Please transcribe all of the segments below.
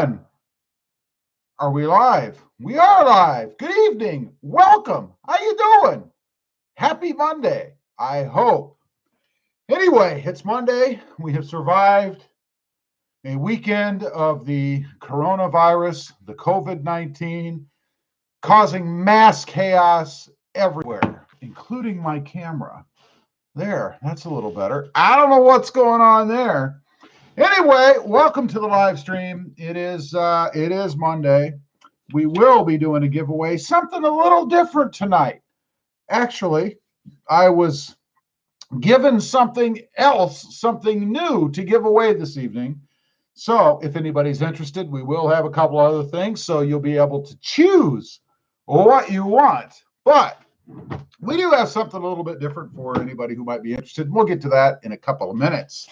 one. Are we live? We are live. Good evening. Welcome. How you doing? Happy Monday, I hope. Anyway, it's Monday. We have survived a weekend of the coronavirus, the COVID-19, causing mass chaos everywhere, including my camera. There, that's a little better. I don't know what's going on there. Anyway, welcome to the live stream. It is Monday. We will be doing a giveaway, something a little different tonight. Actually, I was given something else, something new to give away this evening. So if anybody's interested, we will have a couple other things, so you'll be able to choose what you want. But we do have something a little bit different for anybody who might be interested. We'll get to that in a couple of minutes.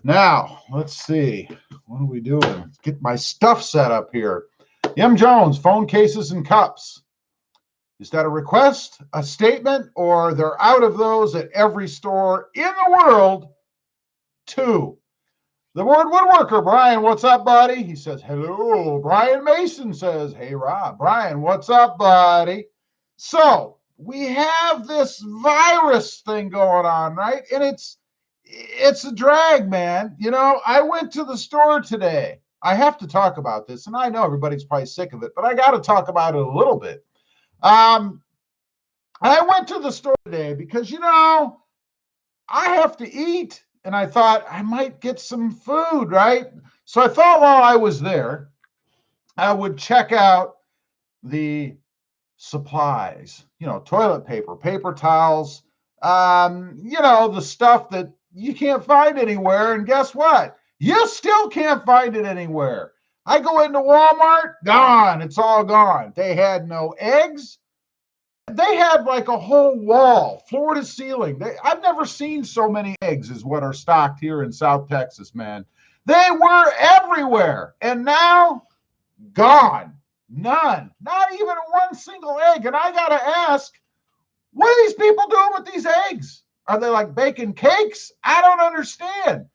Now, let's see. What are we doing? Let's get my stuff set up here. M. Jones, phone cases and cups. Is that a request, a statement, or they're out of those at every store in the world? 2. The Word Woodworker, Brian, what's up, buddy? He says, hello. Brian Mason says, hey, Rob. Brian, what's up, buddy? So we have this virus thing going on, right? And it's a drag, man. You know, I went to the store today. I have to talk about this, and I know everybody's probably sick of it, but I got to talk about it a little bit. I went to the store today because, you know, I have to eat, and I thought I might get some food, right? So I thought while I was there, I would check out the supplies, you know, toilet paper, paper towels, you know, the stuff that you can't find anywhere. And guess what? You still can't find it anywhere. I go into Walmart, gone. It's all gone. They had no eggs. They had like a whole wall, floor to ceiling. I've never seen so many eggs as what are stocked here in South Texas, man. They were everywhere. And now, gone. None. Not even one single egg. And I got to ask, what are these people doing with these eggs? Are they like baking cakes? I don't understand.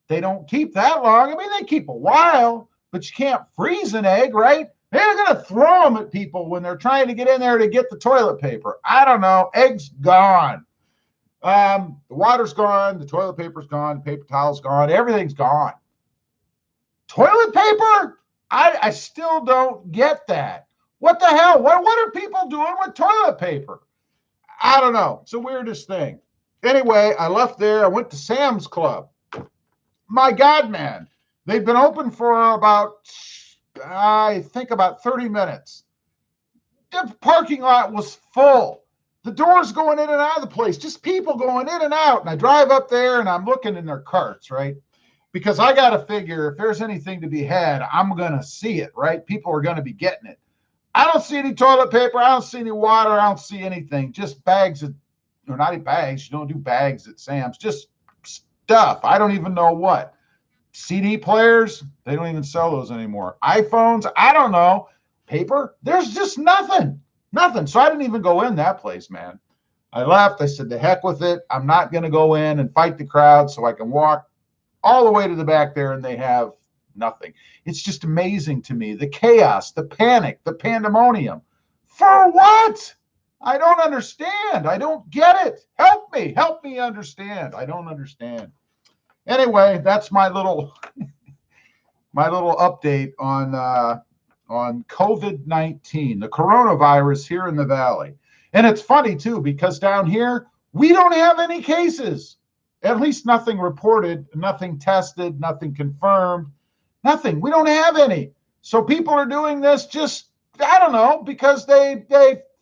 They don't keep that long. I mean, they keep a while, but you can't freeze an egg, right? They're going to throw them at people when they're trying to get in there to get the toilet paper. I don't know. Eggs gone. The water's gone. The toilet paper's gone. The paper towel's gone. Everything's gone. Toilet paper? I still don't get that. What the hell? What are people doing with toilet paper? I don't know. It's the weirdest thing. Anyway, I left there. I went to Sam's Club. My God, man. They've been open for about, I think, about 30 minutes. The parking lot was full. The doors going in and out of the place. Just people going in and out. And I drive up there, and I'm looking in their carts, right? Because I got to figure if there's anything to be had, I'm going to see it, right? People are going to be getting it. I don't see any toilet paper. I don't see any water. I don't see anything. Just bags of, or not even bags. You don't do bags at Sam's. Just stuff. I don't even know what. CD players, they don't even sell those anymore. iPhones, I don't know. Paper, there's just nothing. Nothing. So I didn't even go in that place, man. I left. I said, the heck with it. I'm not going to go in and fight the crowd so I can walk all the way to the back there and they have nothing. It's just amazing to me. The chaos, the panic, the pandemonium. For what? I don't understand. I don't get it. Help me. Help me understand. I don't understand. Anyway, that's my little update on COVID-19, the coronavirus here in the Valley. And it's funny too, because down here we don't have any cases. At least nothing reported, nothing tested, nothing confirmed, nothing. We don't have any. So people are doing this just, I don't know, because they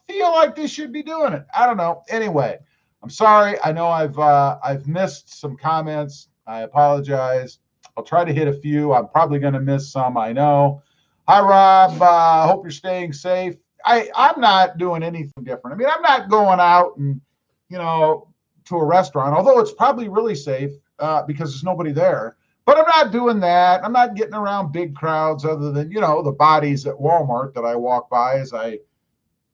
feel like they should be doing it. I don't know. Anyway, I'm sorry. I know I've missed some comments. I apologize. I'll try to hit a few. I'm probably going to miss some, I know. Hi, Rob. Hope you're staying safe. I'm not doing anything different. I mean, I'm not going out and, you know, to a restaurant, although it's probably really safe because there's nobody there. But I'm not doing that. I'm not getting around big crowds other than, you know, the bodies at Walmart that I walk by as I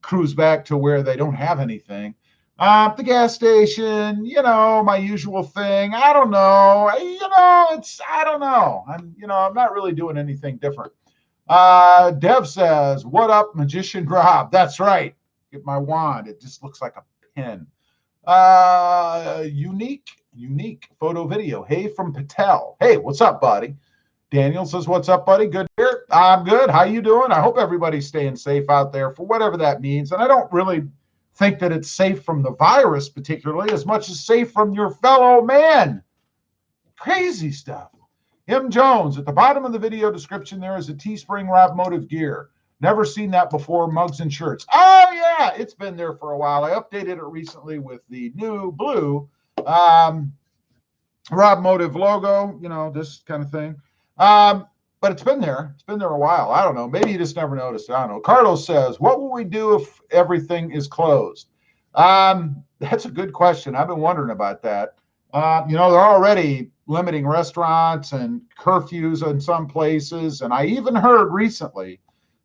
cruise back to where they don't have anything. The gas station, you know, my usual thing. I don't know. I don't know. I'm not really doing anything different. Dev says, what up, Magician Rob? That's right. Get my wand. It just looks like a pin. Unique photo video. Hey from Patel. Hey, what's up, buddy? Daniel says, what's up, buddy? Good here. I'm good. How you doing? I hope everybody's staying safe out there for whatever that means. And I don't really think that it's safe from the virus particularly as much as safe from your fellow man. Crazy stuff. M. Jones, at the bottom of the video description, there is a Teespring RobMotive gear. Never seen that before, mugs and shirts. Oh, yeah, it's been there for a while. I updated it recently with the new blue RobMotive logo, you know, this kind of thing. But it's been there. It's been there a while. I don't know. Maybe you just never noticed. I don't know. Carlos says, what will we do if everything is closed? That's a good question. I've been wondering about that. You know, they're already limiting restaurants and curfews in some places. And I even heard recently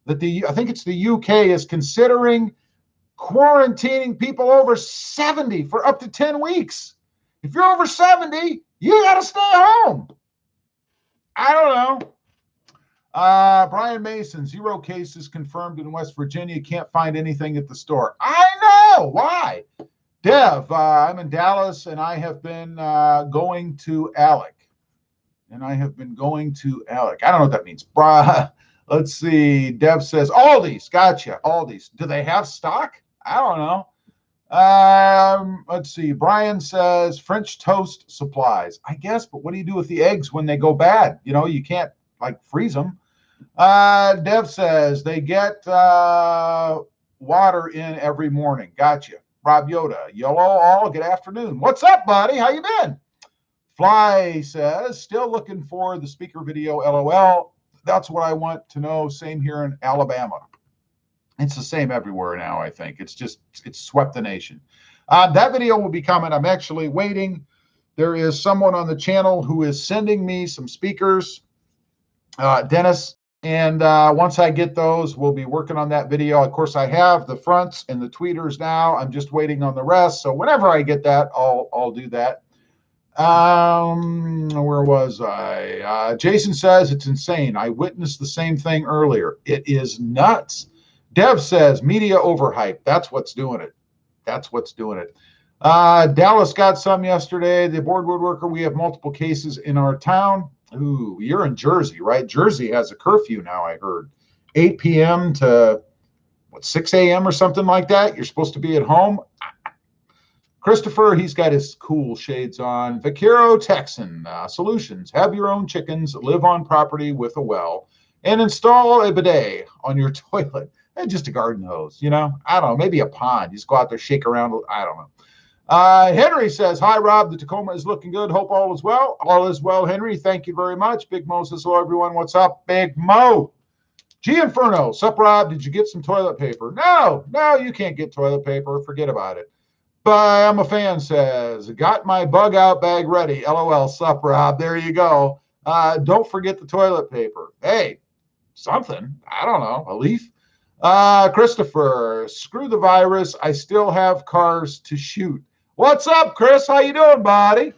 that I think it's the UK is considering quarantining people over 70 for up to 10 weeks. If you're over 70, you got to stay home. I don't know. Brian Mason, 0 cases confirmed in West Virginia. Can't find anything at the store. I know. Why? Dev, I'm in Dallas, and I have been going to Alec. I don't know what that means. Let's see. Dev says, Aldi's. Gotcha. Aldi's. Do they have stock? I don't know. Let's see. Brian says, French toast supplies. I guess, but what do you do with the eggs when they go bad? You know, you can't, like, freeze them. Dev says, they get water in every morning. Gotcha. Rob Yoda, yellow all, good afternoon. What's up, buddy? How you been? Fly says, still looking for the speaker video, LOL. That's what I want to know. Same here in Alabama. It's the same everywhere now, I think. It's swept the nation. That video will be coming. I'm actually waiting. There is someone on the channel who is sending me some speakers, Dennis. And once I get those, we'll be working on that video. Of course, I have the fronts and the tweeters now. I'm just waiting on the rest. So whenever I get that, I'll do that. Where was I? Jason says it's insane. I witnessed the same thing earlier. It is nuts. Dev says media overhype. That's what's doing it. That's what's doing it. Dallas got some yesterday. The board woodworker, we have multiple cases in our town. Ooh, you're in Jersey, right? Jersey has a curfew now, I heard. 8 p.m. to, 6 a.m. or something like that? You're supposed to be at home? Christopher, he's got his cool shades on. Vaquero Texan Solutions. Have your own chickens, live on property with a well, and install a bidet on your toilet. And just a garden hose, you know? I don't know, maybe a pond. Just go out there, shake around. I don't know. Henry says, hi, Rob. The Tacoma is looking good. Hope all is well. All is well, Henry. Thank you very much. Big Mo says, hello, everyone. What's up, Big Mo? G Inferno. Sup, Rob? Did you get some toilet paper? No, you can't get toilet paper. Forget about it. But I'm a fan says, got my bug out bag ready. LOL. Sup, Rob? There you go. Don't forget the toilet paper. Hey, something. I don't know. A leaf? Christopher, screw the virus. I still have cars to shoot. What's up, Chris? How you doing, buddy?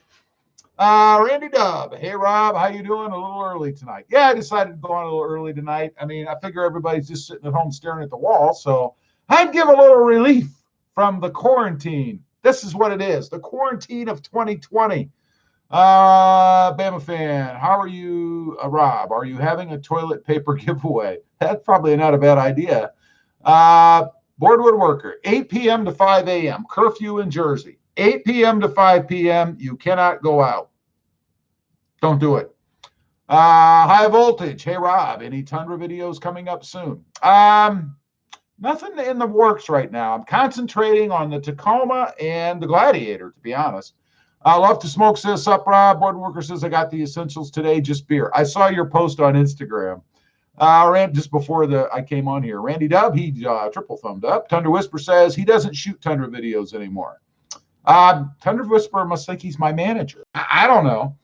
Randy Dub. Hey, Rob. How you doing? A little early tonight. Yeah, I decided to go on a little early tonight. I mean, I figure everybody's just sitting at home staring at the wall, so I'd give a little relief from the quarantine. This is what it is, the quarantine of 2020. Bama fan, how are you, Rob? Are you having a toilet paper giveaway? That's probably not a bad idea. Board woodworker, 8 p.m. to 5 a.m. Curfew in Jersey. 8 p.m. to 5 p.m. You cannot go out. Don't do it. High voltage. Hey, Rob, any Tundra videos coming up soon? Nothing in the works right now. I'm concentrating on the Tacoma and the Gladiator, to be honest. I love to smoke, says, up, Rob. Boardworker says, I got the essentials today, just beer. I saw your post on Instagram. Just before I came on here. Randy Dub, he triple thumbed up. Tundra Whisper says he doesn't shoot Tundra videos anymore. Tundra Whisper must think he's my manager. I don't know.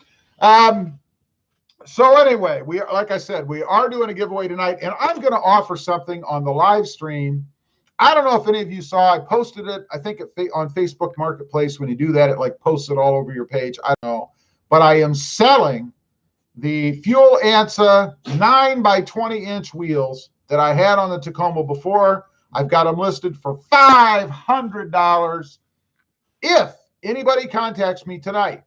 So anyway, like I said, we are doing a giveaway tonight, and I'm going to offer something on the live stream. I don't know if any of you saw. I posted it, I think, on Facebook Marketplace. When you do that, it like posts it all over your page. I don't know. But I am selling the Fuel ANSA 9 by 20-inch wheels that I had on the Tacoma before. I've got them listed for $500. If anybody contacts me tonight,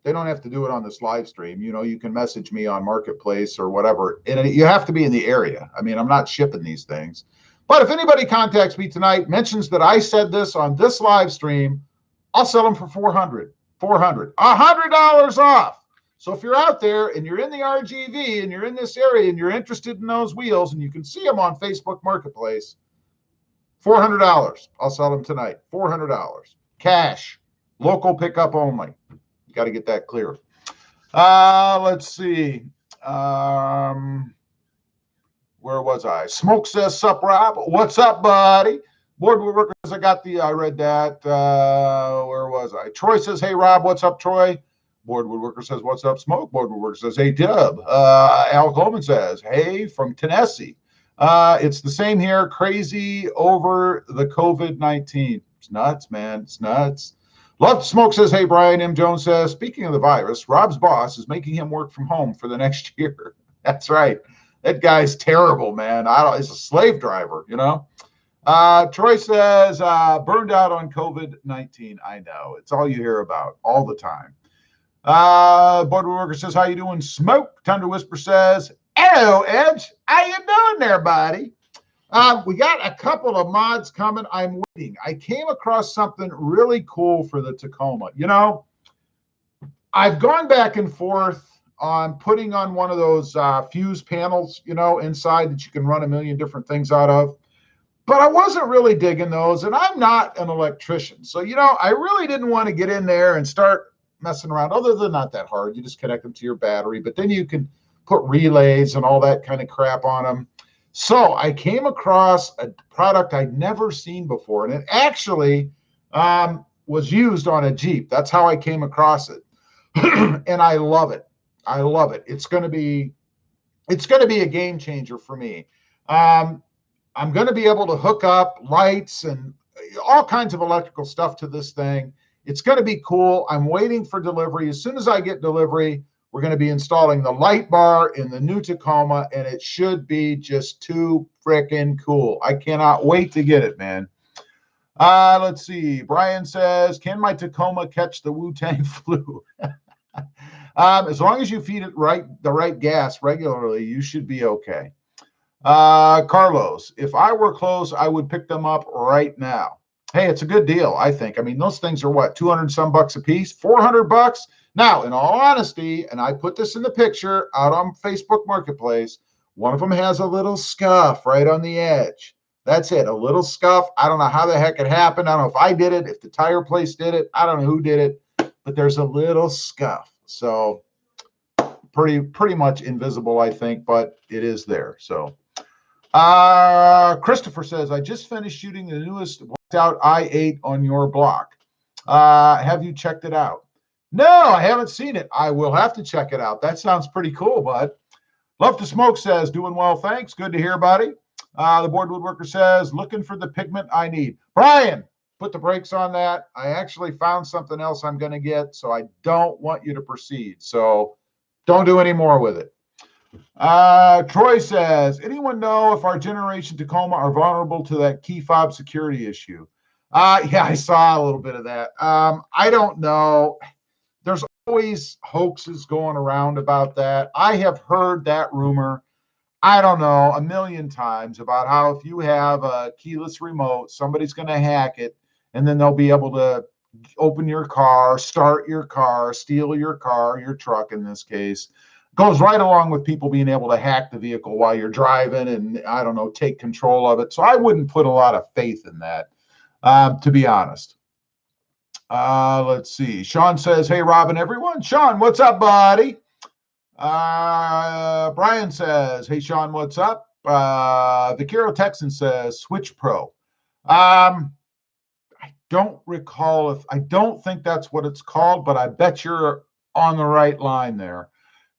they don't have to do it on this live stream. You know, you can message me on Marketplace or whatever. And you have to be in the area. I mean, I'm not shipping these things. But if anybody contacts me tonight, mentions that I said this on this live stream, I'll sell them for $400. $100 off. So if you're out there and you're in the RGV and you're in this area and you're interested in those wheels and you can see them on Facebook Marketplace, $400. I'll sell them tonight. $400. Cash. Local pickup only. You got to get that clear. Let's see. Where was I? Smoke says, sup, Rob? What's up, buddy? Board workers, I read that. Where was I? Troy says, hey, Rob, what's up, Troy? Board woodworker says, what's up, Smoke? Board woodworker says, hey, Dub. Al Coleman says, hey, from Tennessee. It's the same here. Crazy over the COVID-19. It's nuts, man. It's nuts. Love Smoke says, hey, Brian. M. Jones says, speaking of the virus, Rob's boss is making him work from home for the next year. That's right. That guy's terrible, man. He's a slave driver, you know. Troy says, burned out on COVID-19. I know. It's all you hear about all the time. Board worker says, how you doing, Smoke? Tundra Whisper says, hello, Edge. How you doing there, buddy? We got a couple of mods coming. I'm waiting. I came across something really cool for the Tacoma. You know, I've gone back and forth on putting on one of those fuse panels, you know, inside that you can run a million different things out of. But I wasn't really digging those, and I'm not an electrician. So, you know, I really didn't want to get in there and start messing around. Although they're not that hard. You just connect them to your battery. But then you can put relays and all that kind of crap on them. So I came across a product I'd never seen before, and it actually was used on a Jeep. That's how I came across it. And I love it. I love it. It's going to be a game changer for me. I'm going to be able to hook up lights and all kinds of electrical stuff to this thing. It's going to be cool. I'm waiting for delivery. As soon as I get delivery, we're going to be installing the light bar in the new Tacoma, and it should be just too freaking cool. I cannot wait to get it, man. Let's see. Brian says, can my Tacoma catch the Wu-Tang flu? As long as you feed it the right gas regularly, you should be okay. Carlos, if I were close, I would pick them up right now. Hey, it's a good deal, I think. I mean, those things are what, 200 some bucks a piece, 400 bucks. Now, in all honesty, and I put this in the picture out on Facebook Marketplace, one of them has a little scuff right on the edge. That's it, a little scuff. I don't know how the heck it happened. I don't know if I did it, if the tire place did it. I don't know who did it, but there's a little scuff. So pretty much invisible, I think, but it is there. So Christopher says, I just finished shooting the newest blacked out i8 on your block. Have you checked it out? No, I haven't seen it. I will have to check it out. That sounds pretty cool, bud. Love to Smoke says, doing well, thanks. Good to hear, buddy. The board woodworker says, looking for the pigment I need. Brian, put the brakes on that. I actually found something else I'm going to get, so I don't want you to proceed. So don't do any more with it. Troy says, anyone know if our generation Tacoma are vulnerable to that key fob security issue? Yeah, I saw a little bit of that. I don't know. There's always hoaxes going around about that. I have heard that rumor, I don't know, a million times about how if you have a keyless remote, somebody's going to hack it, and then they'll be able to open your car, start your car, steal your car, your truck in this case. Goes right along with people being able to hack the vehicle while you're driving and, I don't know, take control of it. So I wouldn't put a lot of faith in that, to be honest. Let's see. Sean says, hey, Robin, everyone. Sean, what's up, buddy? Brian says, hey, Sean, what's up? Vaquero Texan says, Switch Pro. I don't recall I don't think that's what it's called, but I bet you're on the right line there.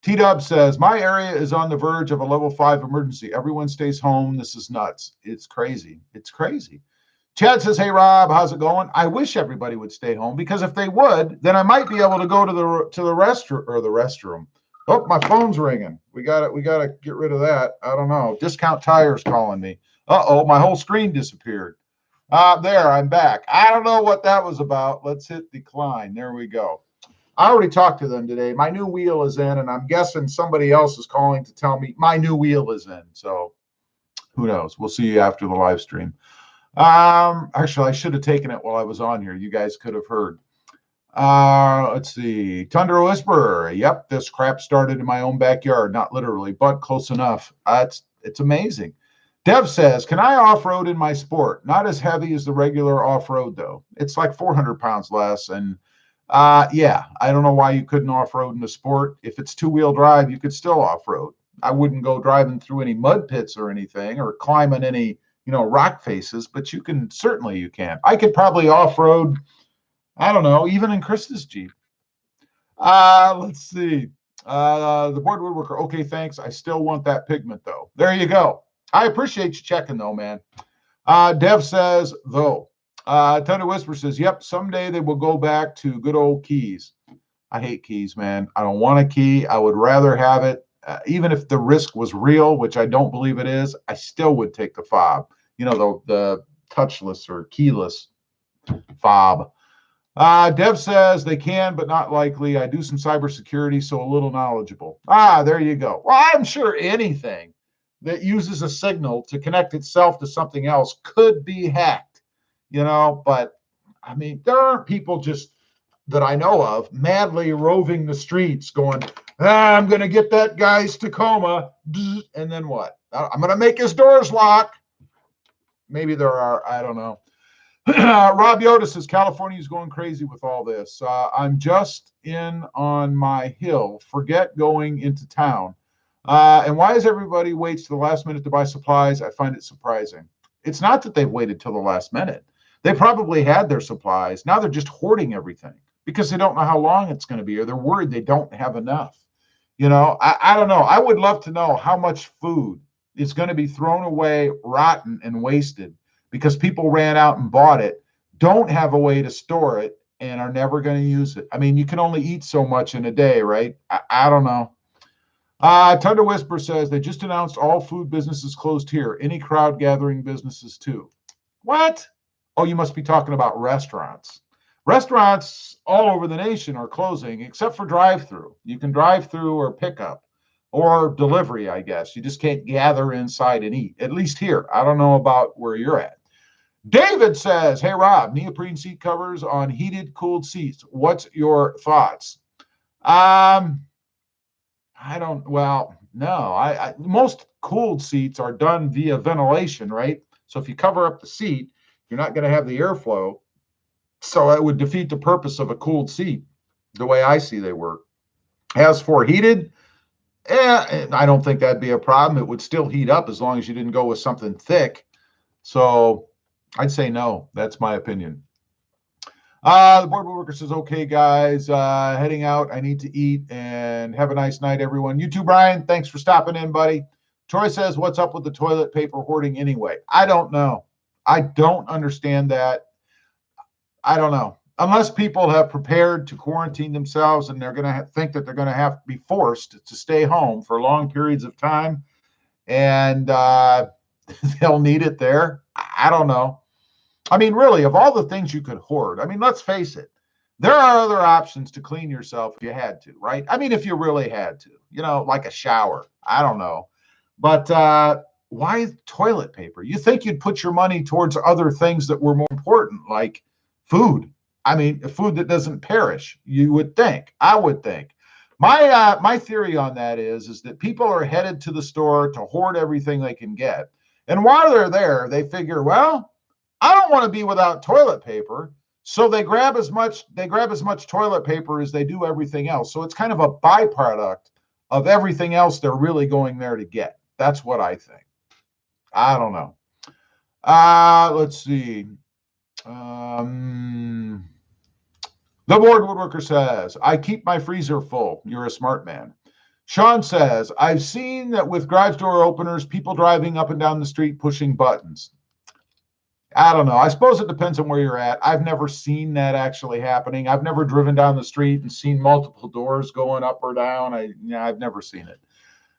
T-Dub says, my area is on the verge of a level 5 emergency. Everyone stays home. This is nuts. It's crazy. It's crazy. Chad says, hey, Rob, how's it going? I wish everybody would stay home, because if they would, then I might be able to go to the restroom, Oh, my phone's ringing. We got it. We got to get rid of that. I don't know. Discount Tires calling me. Uh-oh, my whole screen disappeared. There, I'm back. I don't know what that was about. Let's hit decline. There we go. I already talked to them today. My new wheel is in, and I'm guessing somebody else is calling to tell me my new wheel is in. So who knows? We'll see you after the live stream. Actually, I should have taken it while I was on here. You guys could have heard. Let's see. Tundra Whisperer. Yep, this crap started in my own backyard. Not literally, but close enough. It's amazing. Dev says, can I off-road in my sport? Not as heavy as the regular off-road, though. It's like 400 pounds less. And yeah, I don't know why you couldn't off-road in the sport. If it's two-wheel drive, you could still off-road. I wouldn't go driving through any mud pits or anything or climbing any, rock faces, but you can. I could probably off-road, I don't know, even in Krista's Jeep. Let's see. The board woodworker. Okay, thanks. I still want that pigment, though. There you go. I appreciate you checking, though, man. Dev says, though. Thunder Whisper says, yep, someday they will go back to good old keys. I hate keys, man. I don't want a key. I would rather have it. Even if the risk was real, which I don't believe it is, I still would take the fob. The touchless or keyless fob. Dev says they can, but not likely. I do some cybersecurity, so a little knowledgeable. There you go. Well, I'm sure anything that uses a signal to connect itself to something else could be hacked, but I mean, there aren't people just that I know of madly roving the streets going, I'm going to get that guy's Tacoma. And then what? I'm going to make his doors lock. Maybe there are. I don't know. Rob Yoda says, California is going crazy with all this. I'm just in on my hill. Forget going into town. And why is everybody waits to the last minute to buy supplies? I find it surprising. It's not that they've waited till the last minute. They probably had their supplies. Now they're just hoarding everything because they don't know how long it's going to be, or they're worried they don't have enough. I don't know. I would love to know how much food is going to be thrown away, rotten, and wasted because people ran out and bought it, don't have a way to store it, and are never going to use it. I mean, you can only eat so much in a day, right? I don't know. Thunder Whisper says they just announced all food businesses closed here. Any crowd gathering businesses too. What? Oh, you must be talking about restaurants. Restaurants all over the nation are closing except for drive-through. You can drive through or pick up or delivery, I guess. You just can't gather inside and eat, at least here. I don't know about where you're at. David says, hey, Rob, neoprene seat covers on heated, cooled seats. What's your thoughts? No. Most cooled seats are done via ventilation, right? So if you cover up the seat, you're not going to have the airflow. So it would defeat the purpose of a cooled seat, the way I see they work. As for heated, I don't think that'd be a problem. It would still heat up as long as you didn't go with something thick. So I'd say no. That's my opinion. The board worker says, okay, guys, heading out. I need to eat, and have a nice night, everyone. You too, Brian. Thanks for stopping in, buddy. Troy says, what's up with the toilet paper hoarding anyway? I don't know. I don't understand that. I don't know. Unless people have prepared to quarantine themselves and they're going to think that they're going to have to be forced to stay home for long periods of time, and they'll need it there. I don't know. I mean, really, of all the things you could hoard, I mean, let's face it, there are other options to clean yourself if you had to, right? I mean, if you really had to, like a shower. I don't know. But why toilet paper? You think you'd put your money towards other things that were more important, like food. I mean, food that doesn't perish, you would think. I would think. My theory on that is that people are headed to the store to hoard everything they can get. And while they're there, they figure, well, I don't want to be without toilet paper. So they grab as much toilet paper as they do everything else. So it's kind of a byproduct of everything else they're really going there to get. That's what I think. I don't know. Let's see. The board woodworker says, I keep my freezer full. You're a smart man. Sean says, I've seen that with garage door openers, people driving up and down the street pushing buttons. I don't know. I suppose it depends on where you're at. I've never seen that actually happening. I've never driven down the street and seen multiple doors going up or down. I've never seen it.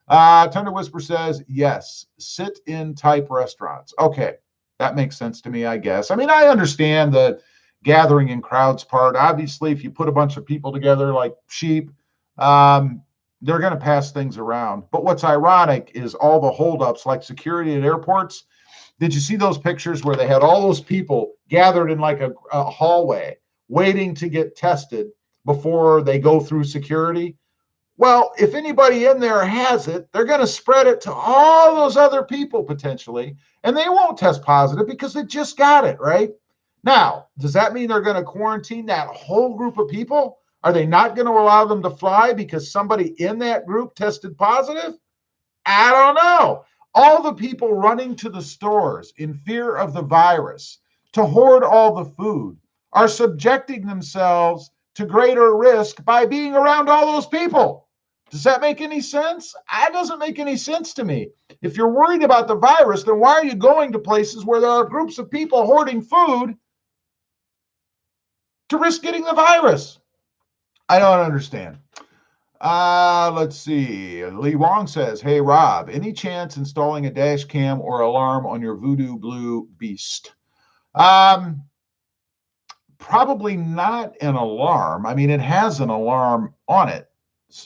Tundra Whisper says, yes, sit-in type restaurants. Okay, that makes sense to me, I guess. I mean, I understand the gathering in crowds part. Obviously, if you put a bunch of people together like sheep, they're going to pass things around. But what's ironic is all the holdups, like security at airports. Did you see those pictures where they had all those people gathered in like a hallway waiting to get tested before they go through security? Well, if anybody in there has it, they're going to spread it to all those other people potentially, and they won't test positive because they just got it, right? Now, does that mean they're going to quarantine that whole group of people? Are they not going to allow them to fly because somebody in that group tested positive? I don't know. All the people running to the stores in fear of the virus to hoard all the food are subjecting themselves to greater risk by being around all those people. Does that make any sense? That doesn't make any sense to me. If you're worried about the virus, then why are you going to places where there are groups of people hoarding food to risk getting the virus? I don't understand. Let's see. Lee Wong says, hey, Rob, any chance installing a dash cam or alarm on your Voodoo Blue Beast? Probably not an alarm. I mean, it has an alarm on it,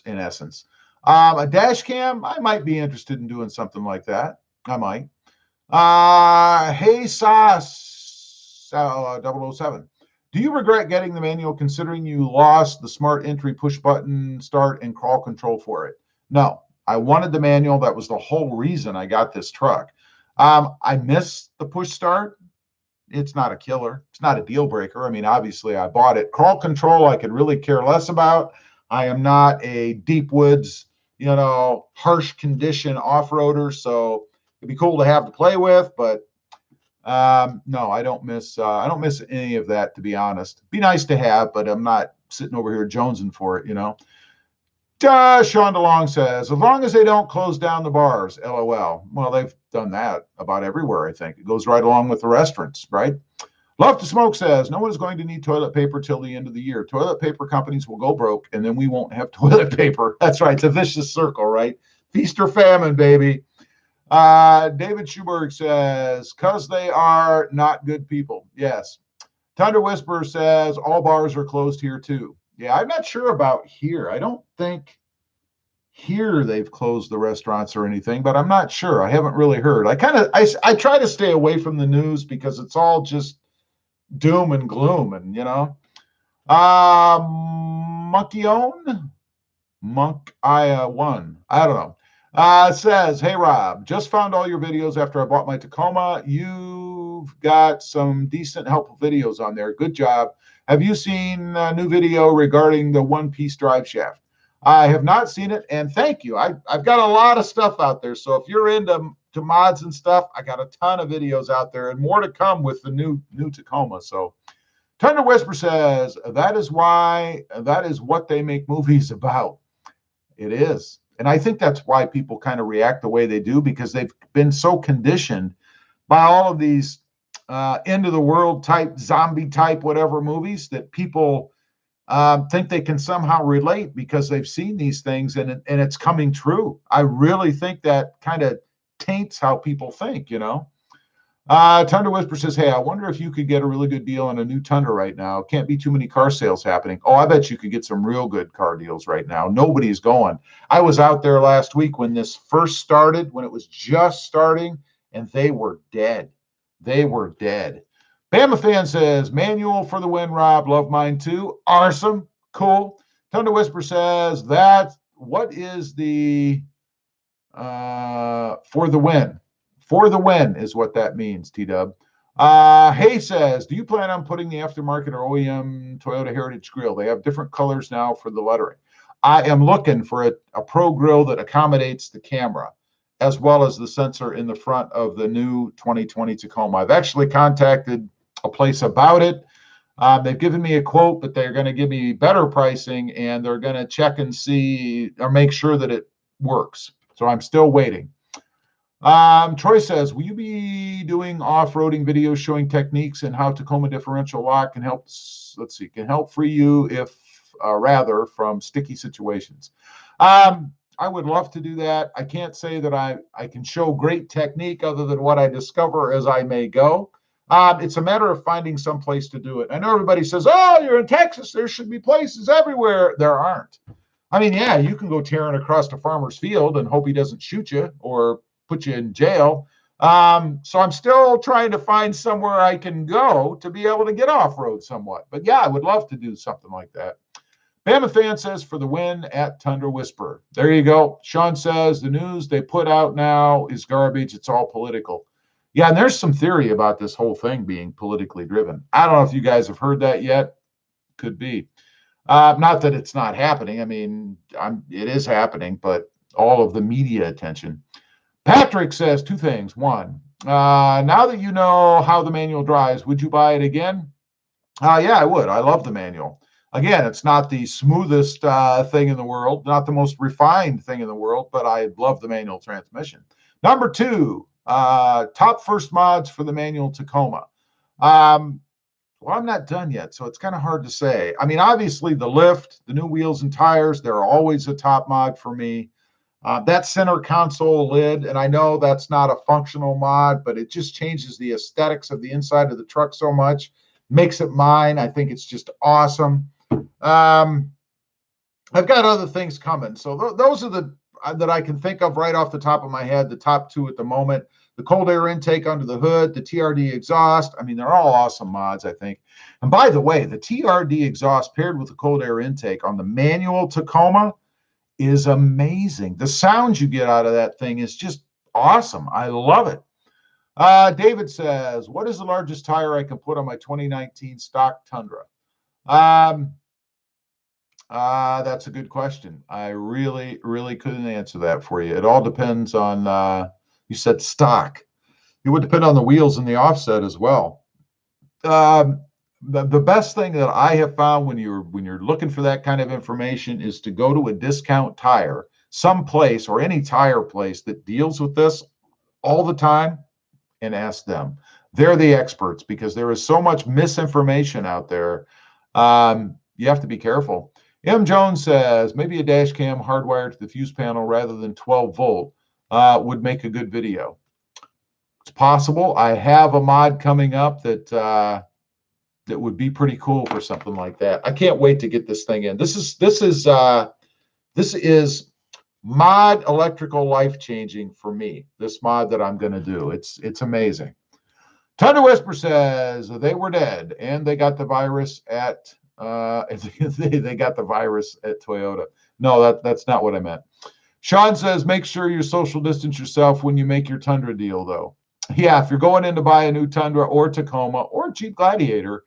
in essence. A dash cam, I might be interested in doing something like that. I might. Hey, Sauce 007. Do you regret getting the manual considering you lost the smart entry push button start and crawl control for it? No, I wanted the manual. That was the whole reason I got this truck. I missed the push start. It's not a killer. It's not a deal breaker. I mean, obviously I bought it. Crawl control, I could really care less about. I am not a deep woods, harsh condition off-roader. So it'd be cool to have to play with, but no, I don't miss any of that, to be honest. Be nice to have, but I'm not sitting over here jonesing for it, Sean DeLong says, as long as they don't close down the bars, LOL. Well, they've done that about everywhere, I think. It goes right along with the restaurants, right? Love to Smoke says, no one is going to need toilet paper till the end of the year. Toilet paper companies will go broke, and then we won't have toilet paper. That's right. It's a vicious circle, right? Feast or famine, baby. David Schuberg says, because they are not good people. Yes. Tundra Whisperer says, all bars are closed here too. Yeah, I'm not sure about here. I don't think here they've closed the restaurants or anything, but I'm not sure. I haven't really heard. I try to stay away from the news because it's all just doom and gloom, and Monk I one. I don't know. It says, hey, Rob, just found all your videos after I bought my Tacoma. You've got some decent, helpful videos on there. Good job. Have you seen a new video regarding the one-piece drive shaft? I have not seen it, and thank you. I've got a lot of stuff out there, so if you're into mods and stuff, I got a ton of videos out there, and more to come with the new Tacoma. So Tundra Whisper says, that is what they make movies about. It is. And I think that's why people kind of react the way they do, because they've been so conditioned by all of these end of the world type, zombie type, whatever movies, that people think they can somehow relate because they've seen these things and it's coming true. I really think that kind of taints how people think, Tundra Whisper says, hey, I wonder if you could get a really good deal on a new Tundra right now. Can't be too many car sales happening. Oh, I bet you could get some real good car deals right now. Nobody's going. I was out there last week when this first started, when it was just starting, and they were dead. They were dead. Bama Fan says, manual for the win, Rob. Love mine too. Awesome. Cool. Tundra Whisper says, what is the for the win? For the win is what that means, T-Dub. Hay says, do you plan on putting the aftermarket or OEM Toyota Heritage grill? They have different colors now for the lettering. I am looking for a pro grill that accommodates the camera as well as the sensor in the front of the new 2020 Tacoma. I've actually contacted a place about it. They've given me a quote, but they're going to give me better pricing, and they're going to check and see or make sure that it works. So I'm still waiting. Troy says, will you be doing off-roading videos showing techniques and how Tacoma differential lock can help, let's see, can help free you if rather from sticky situations? I would love to do that. I can't say that I can show great technique other than what I discover as I may go. It's a matter of finding some place to do it. I know everybody says, oh, you're in Texas, there should be places everywhere. There aren't. I mean, yeah, you can go tearing across a farmer's field and hope he doesn't shoot you or put you in jail. So I'm still trying to find somewhere I can go to be able to get off-road somewhat. But yeah, I would love to do something like that. Bama Fan says, for the win at Tundra Whisperer. There you go. Sean says, the news they put out now is garbage. It's all political. Yeah, and there's some theory about this whole thing being politically driven. I don't know if you guys have heard that yet. Could be. Not that it's not happening. I mean, it is happening, but all of the media attention. Patrick says two things. One, now that you know how the manual drives, would you buy it again? Yeah, I would. I love the manual. Again, it's not the smoothest thing in the world, not the most refined thing in the world, but I love the manual transmission. Number two, top first mods for the manual Tacoma. Well, I'm not done yet, so it's kind of hard to say. I mean, obviously the lift, the new wheels and tires, they're always a top mod for me. That center console lid, and I know that's not a functional mod, but it just changes the aesthetics of the inside of the truck so much, makes it mine. I think it's just awesome. I've got other things coming. So those are the that I can think of right off the top of my head, the top two at the moment. The cold air intake under the hood, the TRD exhaust. I mean, they're all awesome mods, I think. And by the way, the TRD exhaust paired with the cold air intake on the manual Tacoma is amazing. The sound you get out of that thing is just awesome. I love it. David says, what is the largest tire I can put on my 2019 stock Tundra? That's a good question. I really, really couldn't answer that for you. It all depends on, you said stock. It would depend on the wheels and the offset as well. The best thing that I have found when you're looking for that kind of information is to go to a discount tire, someplace or any tire place that deals with this all the time, and ask them. They're the experts because there is so much misinformation out there. You have to be careful. M. Jones says, maybe a dash cam hardwired to the fuse panel rather than 12 volt would make a good video. It's possible. I have a mod coming up that that would be pretty cool for something like that. I can't wait to get this thing in. This is mod electrical life changing for me. This mod that I'm going to do. It's amazing. Tundra Whisper says they were dead and they got the virus at they got the virus at Toyota. No, that's not what I meant. Sean says, make sure you social distance yourself when you make your Tundra deal, though. Yeah, if you're going in to buy a new Tundra or Tacoma or Jeep Gladiator,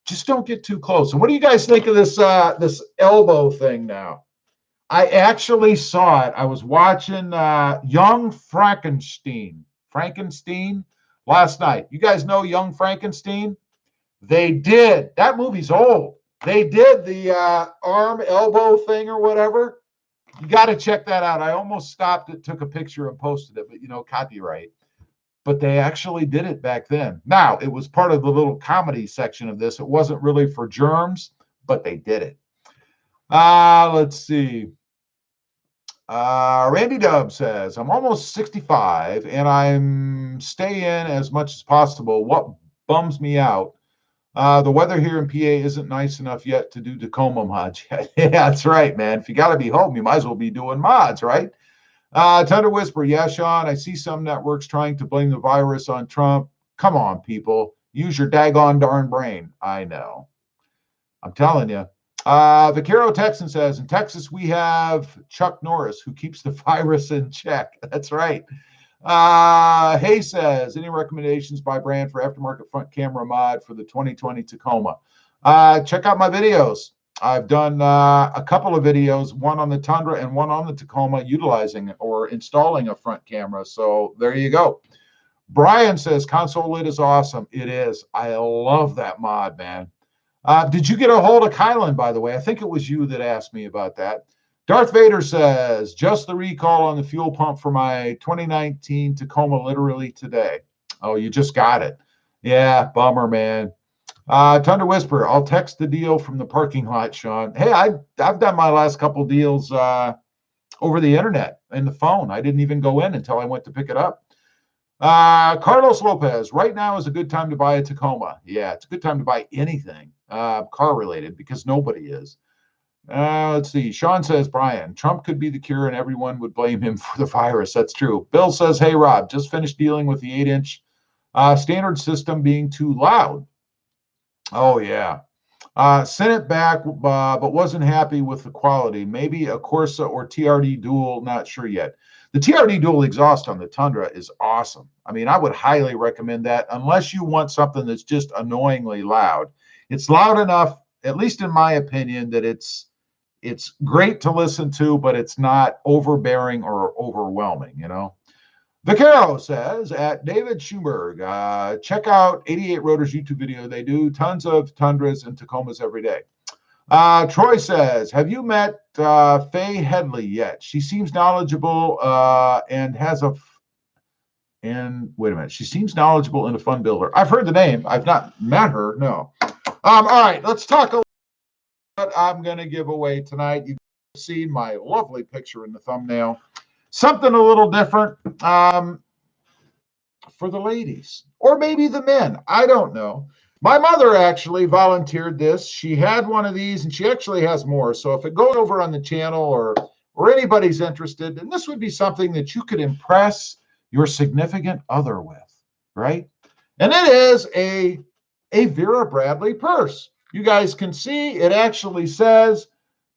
just don't get too close. And what do you guys think of this this elbow thing now? I actually saw it. I was watching Young Frankenstein last night. You guys know Young Frankenstein? They did. That movie's old. They did the arm elbow thing or whatever. You got to check that out. I almost stopped it, took a picture and posted it, but you know, copyright. But they actually did it back then. Now, it was part of the little comedy section of this. It wasn't really for germs, but they did it. Let's see. Randy Dub says, I'm almost 65 and I'm staying as much as possible. What bums me out? The weather here in PA isn't nice enough yet to do Tacoma mods yet. Yeah, that's right, man. If you got to be home, you might as well be doing mods, right? Tundra Whisper, yeah, Sean, I see some networks trying to blame the virus on Trump. Come on, people. Use your daggone darn brain. I know. I'm telling you. Vaquero Texan says, in Texas, we have Chuck Norris, who keeps the virus in check. That's right. Hay says, any recommendations by brand for aftermarket front camera mod for the 2020 Tacoma? Check out my videos. I've done a couple of videos, one on the Tundra and one on the Tacoma, utilizing or installing a front camera. So there you go. Brian says, console lid is awesome. It is. I love that mod, man. Did you get a hold of Kylan, by the way? I think it was you that asked me about that. Darth Vader says, just the recall on the fuel pump for my 2019 Tacoma literally today. Oh, you just got it. Yeah, bummer, man. Tundra Whisper, I'll text the deal from the parking lot, Sean. Hey, I've done my last couple deals over the internet and the phone. I didn't even go in until I went to pick it up. Carlos Lopez, right now is a good time to buy a Tacoma. Yeah, it's a good time to buy anything car related because nobody is. Let's see. Sean says, Brian, Trump could be the cure and everyone would blame him for the virus. That's true. Bill says, hey, Rob, just finished dealing with the 8-inch standard system being too loud. Oh, yeah. Sent it back, but wasn't happy with the quality. Maybe a Corsa or TRD Dual, not sure yet. The TRD Dual exhaust on the Tundra is awesome. I mean, I would highly recommend that unless you want something that's just annoyingly loud. It's loud enough, at least in my opinion, that it's great to listen to, but it's not overbearing or overwhelming, you know. Vaquero says, at David Schumberg, check out 88 Rotors YouTube video. They do tons of Tundras and Tacomas every day. Troy says, have you met Faye Headley yet? She seems knowledgeable and has a... And wait a minute. She seems knowledgeable and a fun builder. I've heard the name. I've not met her. No. All right. Let's talk a little what I'm going to give away tonight. You've seen my lovely picture in the thumbnail. Something a little different for the ladies or maybe the men. I don't know. My mother actually volunteered this. She had one of these and she actually has more. So if it goes over on the channel or anybody's interested, and this would be something that you could impress your significant other with, right? And it is a Vera Bradley purse. You guys can see it actually says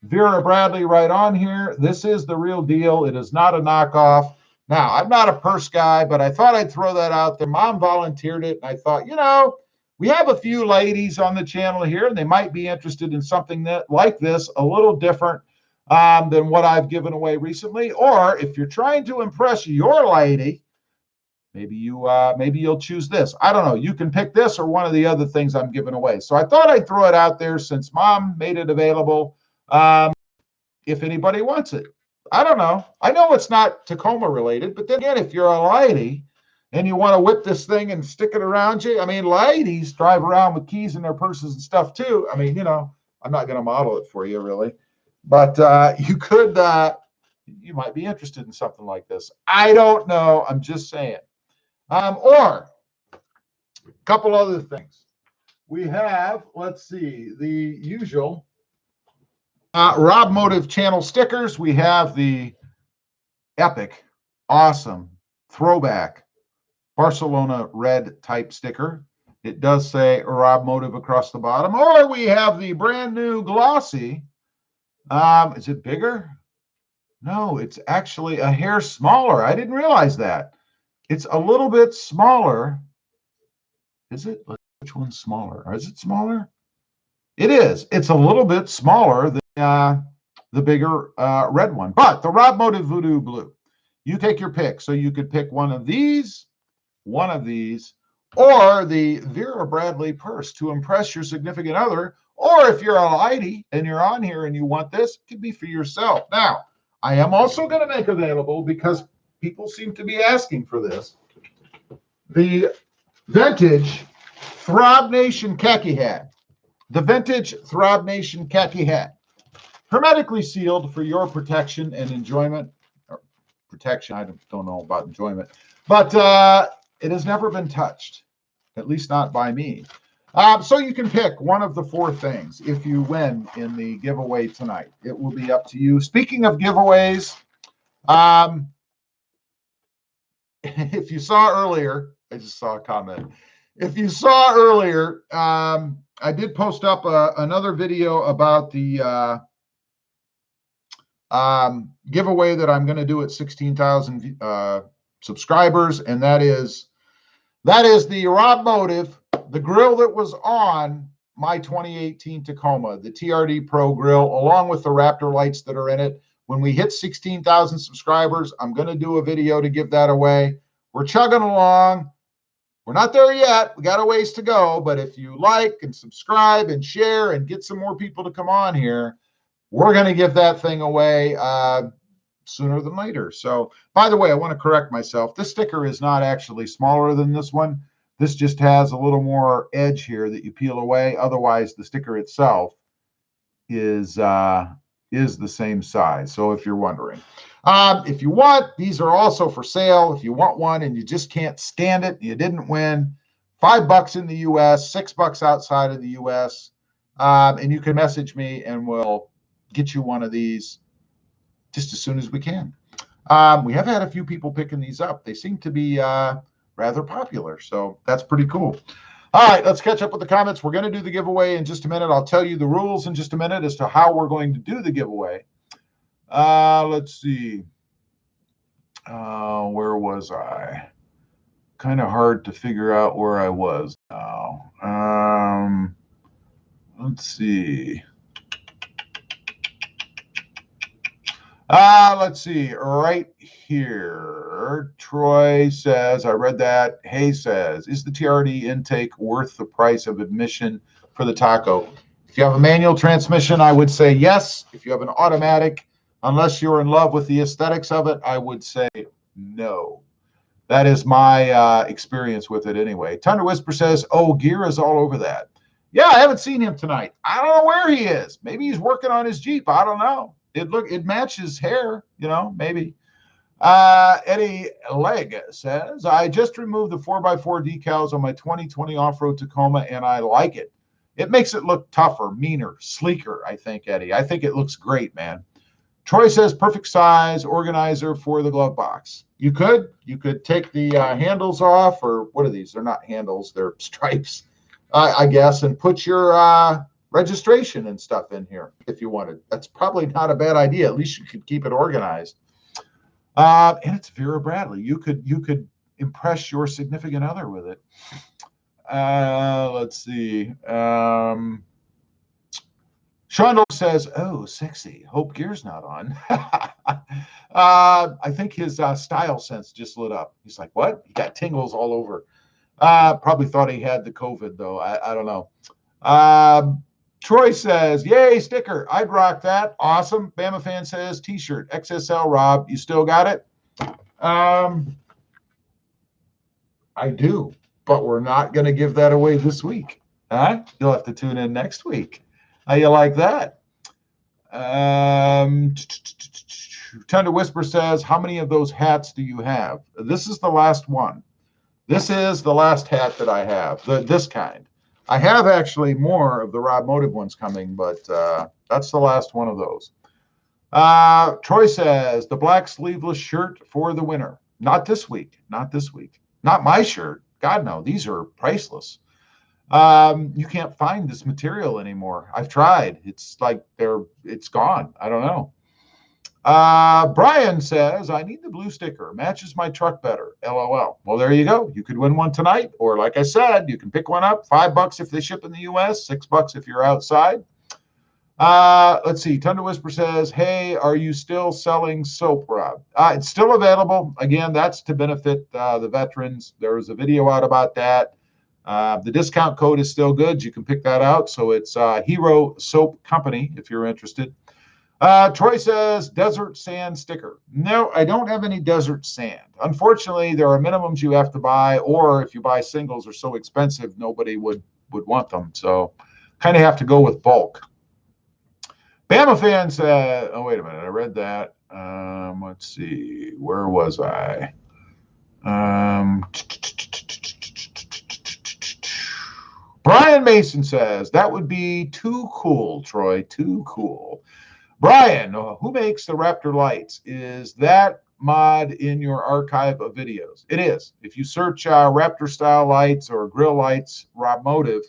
Vera Bradley right on here. This is the real deal. It is not a knockoff. Now, I'm not a purse guy, but I thought I'd throw that out there. Mom volunteered it, and I thought, you know, we have a few ladies on the channel here, and they might be interested in something that like this, a little different than what I've given away recently. Or if you're trying to impress your lady, maybe you'll choose this. I don't know. You can pick this or one of the other things I'm giving away. So I thought I'd throw it out there since Mom made it available. If anybody wants it, I don't know. I know it's not Tacoma related, but then again, if you're a lady and you want to whip this thing and stick it around you, I mean, ladies drive around with keys in their purses and stuff too. I mean, you know, I'm not going to model it for you really, but you could, you might be interested in something like this. I don't know. I'm just saying. Or a couple other things. We have, let's see, the usual RobMotive channel stickers. We have the epic, awesome, throwback Barcelona red type sticker. It does say RobMotive across the bottom. Or we have the brand new glossy. Is it bigger? No, it's actually a hair smaller. I didn't realize that. It's a little bit smaller. Is it? Which one's smaller? Or is it smaller? It is. It's a little bit smaller than the bigger red one. But the RobMotive Voodoo Blue. You take your pick. So you could pick one of these, or the Vera Bradley purse to impress your significant other. Or if you're a lady and you're on here and you want this, it could be for yourself. Now, I am also going to make available, because people seem to be asking for this, the vintage Throb Nation khaki hat. The vintage Throb Nation khaki hat. Hermetically sealed for your protection and enjoyment. Or protection, I don't know about enjoyment. But it has never been touched, at least not by me. So you can pick one of the four things if you win in the giveaway tonight. It will be up to you. Speaking of giveaways, if you saw earlier, I just saw a comment. If you saw earlier, I did post up another video about the giveaway that I'm going to do at 16,000 subscribers, and that is the RobMotive, the grill that was on my 2018 Tacoma, the TRD Pro grill, along with the Raptor lights that are in it. When we hit 16,000 subscribers, I'm going to do a video to give that away. We're chugging along. We're not there yet. We got a ways to go. But if you like and subscribe and share and get some more people to come on here, we're going to give that thing away sooner than later. So, by the way, I want to correct myself. This sticker is not actually smaller than this one. This just has a little more edge here that you peel away. Otherwise, the sticker itself is the same size. So if you're wondering, if you want, these are also for sale. If you want one and you just can't stand it, you didn't win, $5 in the U.S., $6 outside of the U.S., and you can message me and we'll get you one of these just as soon as we can. We have had a few people picking these up. They seem to be rather popular, so that's pretty cool. All right, let's catch up with the comments. We're going to do the giveaway in just a minute. I'll tell you the rules in just a minute as to how we're going to do the giveaway. Let's see. Where was I? Kind of hard to figure out where I was now. Let's see. Let's see, right here, Troy says, I read that. Hay says, is the TRD intake worth the price of admission for the Taco? If you have a manual transmission, I would say yes. If you have an automatic, unless you're in love with the aesthetics of it, I would say no. That is my experience with it anyway. Tundra Whisper says, oh, Gear is all over that. Yeah, I haven't seen him tonight. I don't know where he is. Maybe he's working on his Jeep. I don't know. It matches hair, you know, maybe. Eddie Leg says, I just removed the 4x4 decals on my 2020 off-road Tacoma, and I like it. It makes it look tougher, meaner, sleeker, I think, Eddie. I think it looks great, man. Troy says, perfect size organizer for the glove box. You could take the handles off, or what are these? They're not handles, they're stripes, I guess, and put your registration and stuff in here if you wanted. That's probably not a bad idea. At least you could keep it organized. And it's Vera Bradley. You could impress your significant other with it. Let's see. Sean says, oh, sexy. Hope Gear's not on. I think his style sense just lit up. He's like, what? He got tingles all over. Probably thought he had the COVID, though. I don't know. Troy says, yay, sticker. I'd rock that. Awesome. Bama Fan says, T-shirt, XSL, Rob. You still got it? I do, but we're not going to give that away this week. Huh? You'll have to tune in next week. How you like that? Tundra Whisper says, how many of those hats do you have? This is the last one. This is the last hat that I have, this kind. I have actually more of the RobMotive ones coming, but that's the last one of those. Troy says, the black sleeveless shirt for the winner. Not this week. Not this week. Not my shirt. God, no. These are priceless. You can't find this material anymore. I've tried. It's like it's gone. I don't know. Brian says, I need the blue sticker. Matches my truck better. LOL. Well, there you go. You could win one tonight. Or like I said, you can pick one up. $5 if they ship in the U.S., $6 if you're outside. Let's see. Tundra Whisper says, hey, are you still selling soap, Rob? It's still available. Again, that's to benefit the veterans. There was a video out about that. The discount code is still good. You can pick that out. So it's Hero Soap Company if you're interested. Troy says, desert sand sticker. No, I don't have any desert sand. Unfortunately, there are minimums you have to buy, or if you buy singles, they're so expensive, nobody would want them. So kind of have to go with bulk. Bama Fan said, oh, wait a minute. I read that. Let's see. Where was I? Brian Mason says, that would be too cool, Troy. Too cool. Brian, who makes the Raptor lights? Is that mod in your archive of videos? It is. If you search Raptor style lights or grill lights, RobMotive,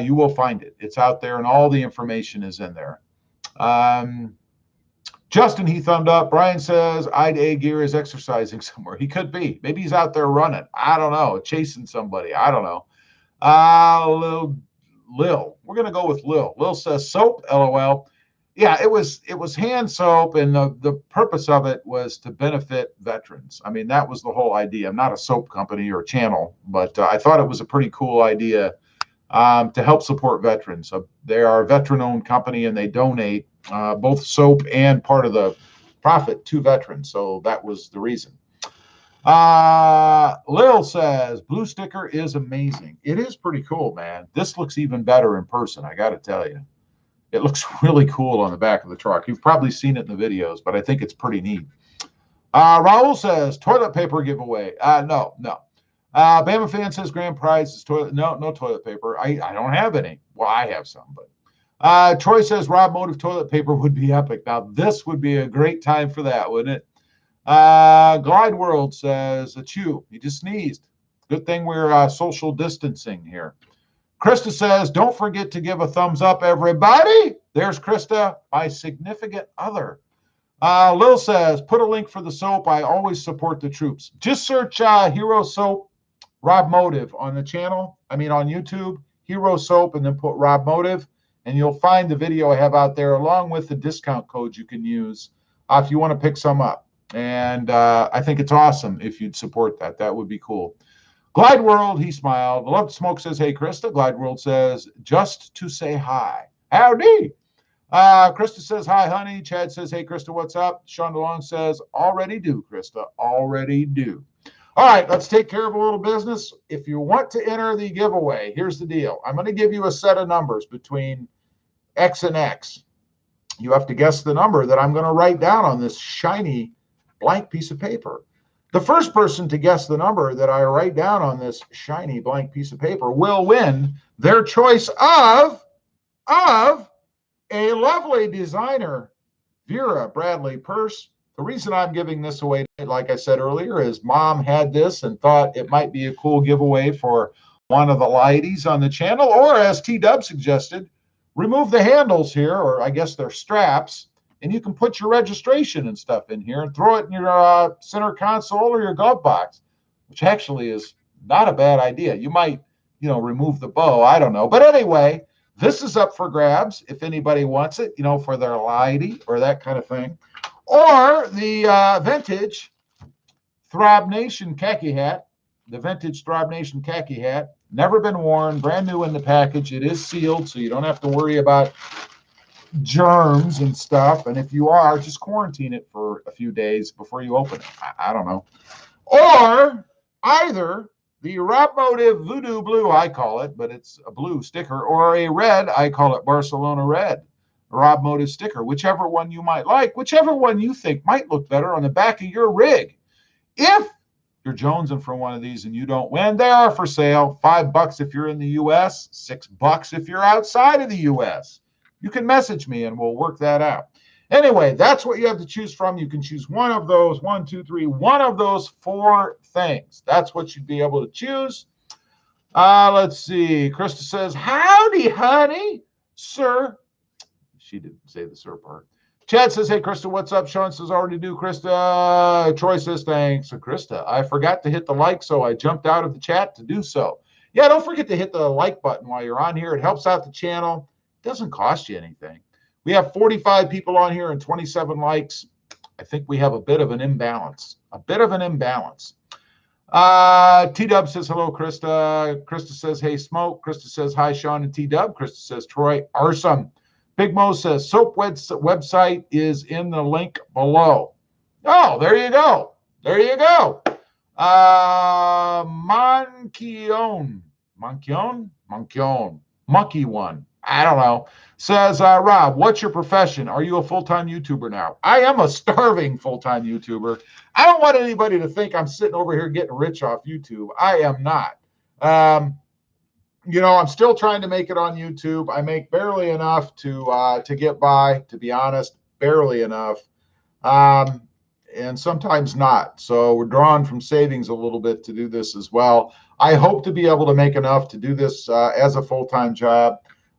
you will find it. It's out there and all the information is in there. Justin, he thumbed up. Brian says, Ida Gear is exercising somewhere. He could be. Maybe he's out there running. I don't know. Chasing somebody. I don't know. Lil. We're going to go with Lil. Lil says soap, LOL. Yeah, it was hand soap, and the purpose of it was to benefit veterans. I mean, that was the whole idea. I'm not a soap company or channel, but I thought it was a pretty cool idea to help support veterans. So they are a veteran-owned company, and they donate both soap and part of the profit to veterans. So that was the reason. Lil says, blue sticker is amazing. It is pretty cool, man. This looks even better in person, I got to tell you. It looks really cool on the back of the truck. You've probably seen it in the videos, but I think it's pretty neat. Raul says, toilet paper giveaway. No. Bama fan says grand prize is toilet. No toilet paper. I don't have any. Well, I have some, but Troy says RobMotive toilet paper would be epic. Now, this would be a great time for that, wouldn't it? Glide World says, achoo, he just sneezed. Good thing we're social distancing here. Krista says, don't forget to give a thumbs up, everybody. There's Krista, my significant other. Lil says, put a link for the soap. I always support the troops. Just search Hero Soap RobMotive on the channel. I mean, on YouTube, Hero Soap, and then put RobMotive, and you'll find the video I have out there along with the discount code you can use if you want to pick some up. And I think it's awesome if you'd support that. That would be cool. Glide World, he smiled. Love Smoke says, hey, Krista. Glide World says, just to say hi. Howdy. Krista says, hi, honey. Chad says, hey, Krista, what's up? Sean DeLong says, already do, Krista. Already do. All right, let's take care of a little business. If you want to enter the giveaway, here's the deal. I'm going to give you a set of numbers between X and X. You have to guess the number that I'm going to write down on this shiny blank piece of paper. The first person to guess the number that I write down on this shiny blank piece of paper will win their choice of a lovely designer Vera Bradley purse. The reason I'm giving this away, like I said earlier, is Mom had this and thought it might be a cool giveaway for one of the ladies on the channel, or as T-Dub suggested, remove the handles here, or I guess they're straps, and you can put your registration and stuff in here and throw it in your center console or your glove box, which actually is not a bad idea. You might, remove the bow. I don't know. But anyway, this is up for grabs if anybody wants it, for their lady or that kind of thing. Or the vintage Throb Nation khaki hat, the vintage Throb Nation khaki hat, never been worn, brand new in the package. It is sealed, so you don't have to worry about germs and stuff. And if you are, just quarantine it for a few days before you open it. I don't know. Or either the RobMotive Voodoo Blue, I call it, but it's a blue sticker, or a red, I call it Barcelona Red, RobMotive sticker, whichever one you might like, whichever one you think might look better on the back of your rig. If you're jonesing for one of these and you don't win, they are for sale. $5 if you're in the U.S., $6 if you're outside of the U.S. You can message me and we'll work that out. Anyway, that's what you have to choose from. You can choose one of those, one of those 4 things. That's what you'd be able to choose. Let's see. Krista says, howdy, honey, sir. She didn't say the sir part. Chad says, hey, Krista, what's up? Sean says, already do, Krista. Troy says, thanks. So, Krista, I forgot to hit the like, so I jumped out of the chat to do so. Yeah, don't forget to hit the like button while you're on here. It helps out the channel. It doesn't cost you anything. We have 45 people on here and 27 likes. I think we have a bit of an imbalance. T-Dub says, hello, Krista. Krista says, hey, Smoke. Krista says, hi, Sean and T-Dub. Krista says, Troy, awesome. Big Mo says, soap website is in the link below. Oh, there you go. Monkey one. I don't know. Says, Rob, what's your profession? Are you a full-time YouTuber now? I am a starving full-time YouTuber. I don't want anybody to think I'm sitting over here getting rich off YouTube. I am not. I'm still trying to make it on YouTube. I make barely enough to get by, to be honest, barely enough. And sometimes not. So we're drawing from savings a little bit to do this as well. I hope to be able to make enough to do this as a full-time job.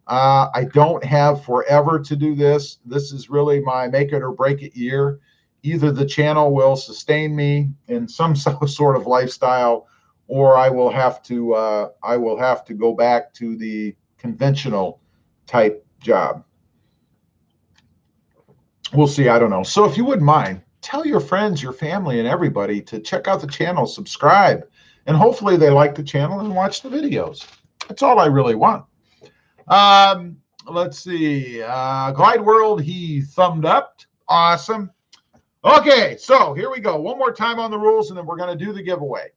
I don't have forever to do this. This is really my make it or break it year. Either the channel will sustain me in some sort of lifestyle, or I will have to go back to the conventional type job. We'll see. I don't know. So if you wouldn't mind, tell your friends, your family, and everybody to check out the channel, subscribe, and hopefully they like the channel and watch the videos. That's all I really want. let's see. Glide World, he thumbed up. Awesome. Okay, so here we go. One more time on the rules, and then we're going to do the giveaway.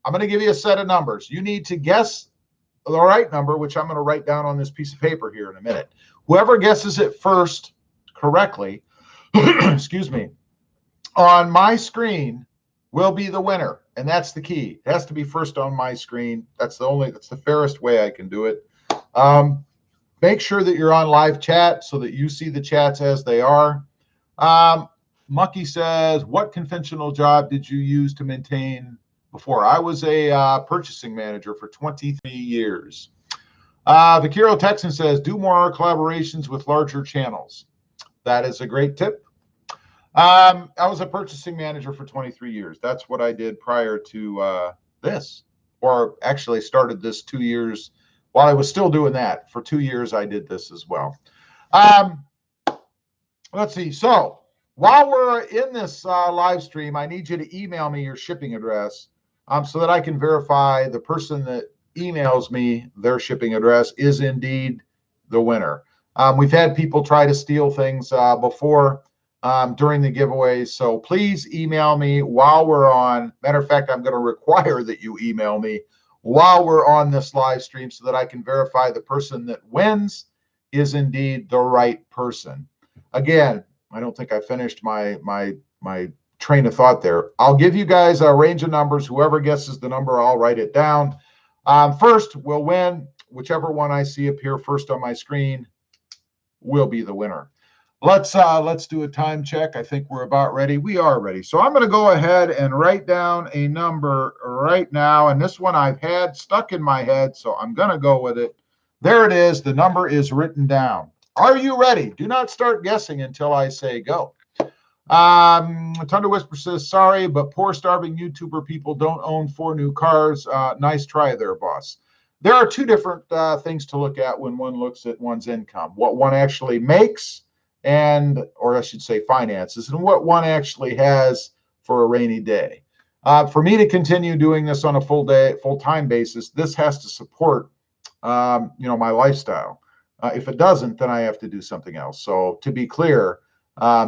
I'm going to give you a set of numbers. You need to guess the right number, which I'm going to write down on this piece of paper here in a minute. Whoever guesses it first correctly, excuse me, on my screen will be the winner. And that's the key. It has to be first on my screen. That's the fairest way I can do it. Make sure that you're on live chat so that you see the chats as they are. Mucky says, what conventional job did you use to maintain before? I was a purchasing manager for 23 years. Vakiro Texan says, do more collaborations with larger channels. That is a great tip. I was a purchasing manager for 23 years. That's what I did prior to this, or actually started this 2 years while I was still doing that. For 2 years, I did this as well. Let's see. So while we're in this live stream, I need you to email me your shipping address so that I can verify the person that emails me their shipping address is indeed the winner. We've had people try to steal things before during the giveaways, so please email me while we're on. Matter of fact, I'm going to require that you email me while we're on this live stream so that I can verify the person that wins is indeed the right person. Again, I don't think I finished my train of thought there. I'll give you guys a range of numbers. Whoever guesses the number, I'll write it down. First will win. Whichever one I see appear first on my screen will be the winner. Let's do a time check. I think we're about ready. We are ready. So I'm going to go ahead and write down a number right now. And this one I've had stuck in my head, so I'm going to go with it. There it is. The number is written down. Are you ready? Do not start guessing until I say go. Tundra Whisper says, sorry, but poor starving YouTuber people don't own 4 new cars. Nice try there, boss. There are 2 different things to look at when one looks at one's income. What one actually makes, or I should say finances, and what one actually has for a rainy day. For me to continue doing this on a full-time basis, this has to support, my lifestyle. If it doesn't, then I have to do something else. So to be clear,